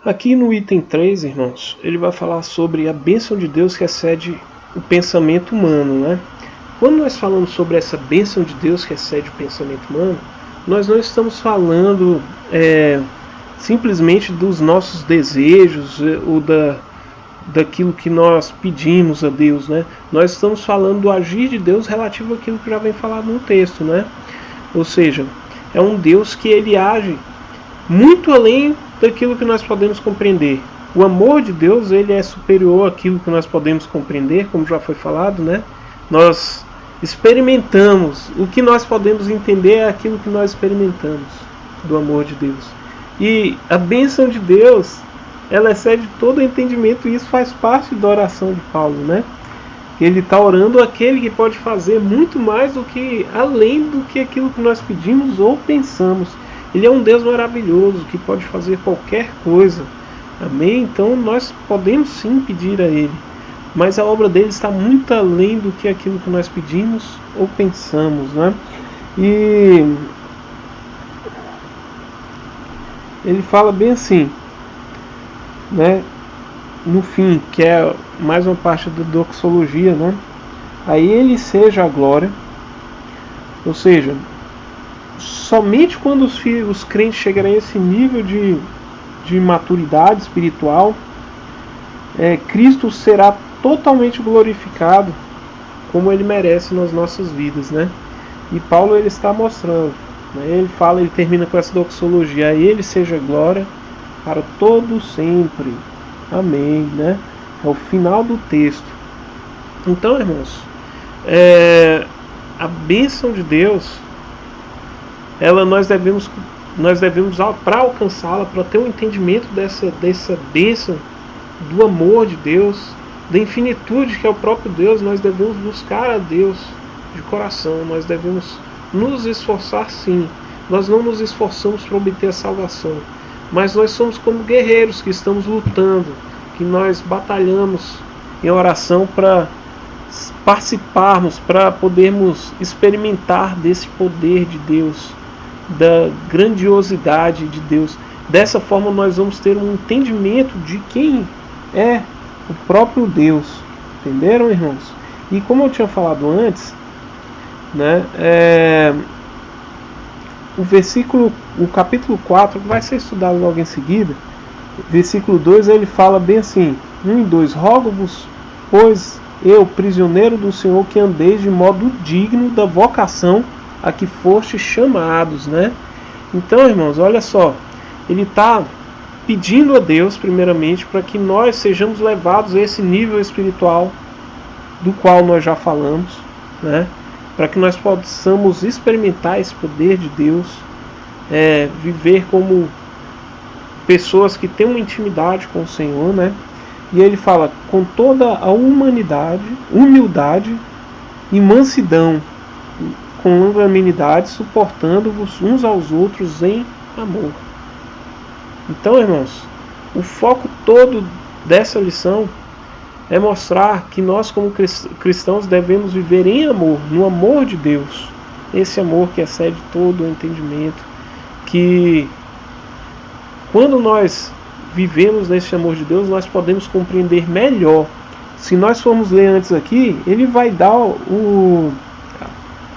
Aqui no item 3, irmãos, ele vai falar sobre a bênção de Deus que excede o pensamento humano, né? Quando nós falamos sobre essa bênção de Deus que excede o pensamento humano, nós não estamos falando simplesmente dos nossos desejos ou daquilo que nós pedimos a Deus, né? Nós estamos falando do agir de Deus relativo àquilo que já vem falado no texto, né? Ou seja, é um Deus que ele age muito além daquilo que nós podemos compreender. O amor de Deus ele é superior àquilo que nós podemos compreender, como já foi falado, né? Nós experimentamos, o que nós podemos entender é aquilo que nós experimentamos do amor de Deus. E a bênção de Deus, ela excede todo o entendimento, e isso faz parte da oração de Paulo, né? Ele está orando aquele que pode fazer muito mais do que além do que aquilo que nós pedimos ou pensamos. Ele é um Deus maravilhoso que pode fazer qualquer coisa. Amém? Então nós podemos sim pedir a Ele. Mas a obra dele está muito além do que aquilo que nós pedimos ou pensamos, né? E ele fala bem assim, né? No fim, que é mais uma parte da doxologia, né? A Ele seja a glória. Ou seja, somente quando os crentes chegarem a esse nível de maturidade espiritual, Cristo será totalmente glorificado como Ele merece nas nossas vidas, né? E Paulo ele está mostrando, né? Ele termina com essa doxologia: a Ele seja glória para todo sempre. Amém, né? É o final do texto. Então, irmãos, a bênção de Deus, nós devemos para alcançá-la, para ter um entendimento dessa bênção, do amor de Deus, da infinitude que é o próprio Deus, nós devemos buscar a Deus de coração, nós devemos nos esforçar sim. Nós não nos esforçamos para obter a salvação, mas nós somos como guerreiros que estamos lutando, que nós batalhamos em oração para participarmos, para podermos experimentar desse poder de Deus, da grandiosidade de Deus. Dessa forma nós vamos ter um entendimento de quem é o próprio Deus. Entenderam, irmãos? E como eu tinha falado antes, né, o capítulo 4 vai ser estudado logo em seguida. Versículo 2 ele fala bem assim: 1 e 2: rogo-vos, pois eu, prisioneiro do Senhor, que andeis de modo digno da vocação a que fostes chamados, né? Então, irmãos, olha só, ele está pedindo a Deus, primeiramente, para que nós sejamos levados a esse nível espiritual do qual nós já falamos, né? Para que nós possamos experimentar esse poder de Deus, viver como pessoas que têm uma intimidade com o Senhor, né? E ele fala: com toda a humildade e mansidão, com longanimidade, suportando-vos uns aos outros em amor. Então, irmãos, o foco todo dessa lição é mostrar que nós, como cristãos, devemos viver em amor, no amor de Deus. Esse amor que excede todo o entendimento, que quando nós vivemos nesse amor de Deus, nós podemos compreender melhor. Se nós formos ler antes aqui, ele vai dar o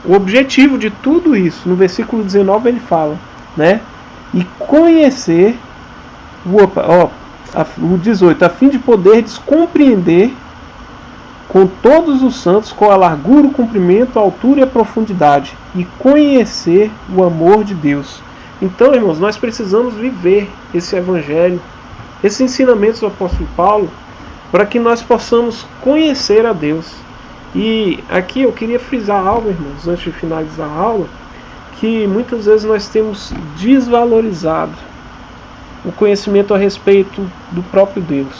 objetivo de tudo isso. No versículo 19 ele fala, né? E conhecer, o 18, a fim de poderes compreender com todos os santos qual a largura, o comprimento, a altura e a profundidade, e conhecer o amor de Deus. Então, irmãos, nós precisamos viver esse evangelho, esses ensinamentos do apóstolo Paulo, para que nós possamos conhecer a Deus. E aqui eu queria frisar algo, irmãos, antes de finalizar a aula, que muitas vezes nós temos desvalorizado o conhecimento a respeito do próprio Deus.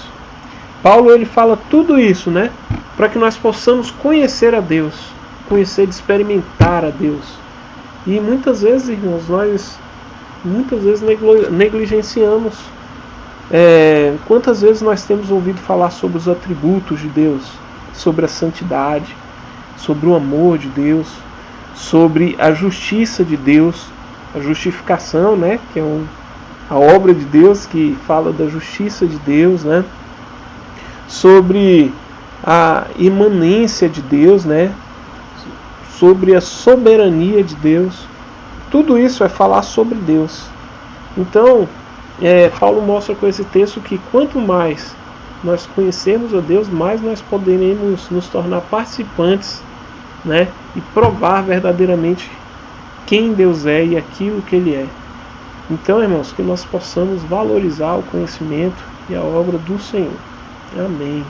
Paulo ele fala tudo isso, né, para que nós possamos conhecer a Deus, conhecer, experimentar a Deus. E muitas vezes, irmãos, nós negligenciamos. Quantas vezes nós temos ouvido falar sobre os atributos de Deus, sobre a santidade, sobre o amor de Deus, sobre a justiça de Deus, a justificação, né, que é a obra de Deus, que fala da justiça de Deus, né? Sobre a imanência de Deus, né? Sobre a soberania de Deus. Tudo isso é falar sobre Deus. Então, Paulo mostra com esse texto que quanto mais nós conhecemos a Deus, mais nós poderemos nos tornar participantes, né? E provar verdadeiramente quem Deus é e aquilo que Ele é. Então, irmãos, que nós possamos valorizar o conhecimento e a obra do Senhor. Amém.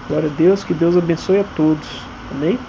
Glória a Deus, que Deus abençoe a todos. Amém.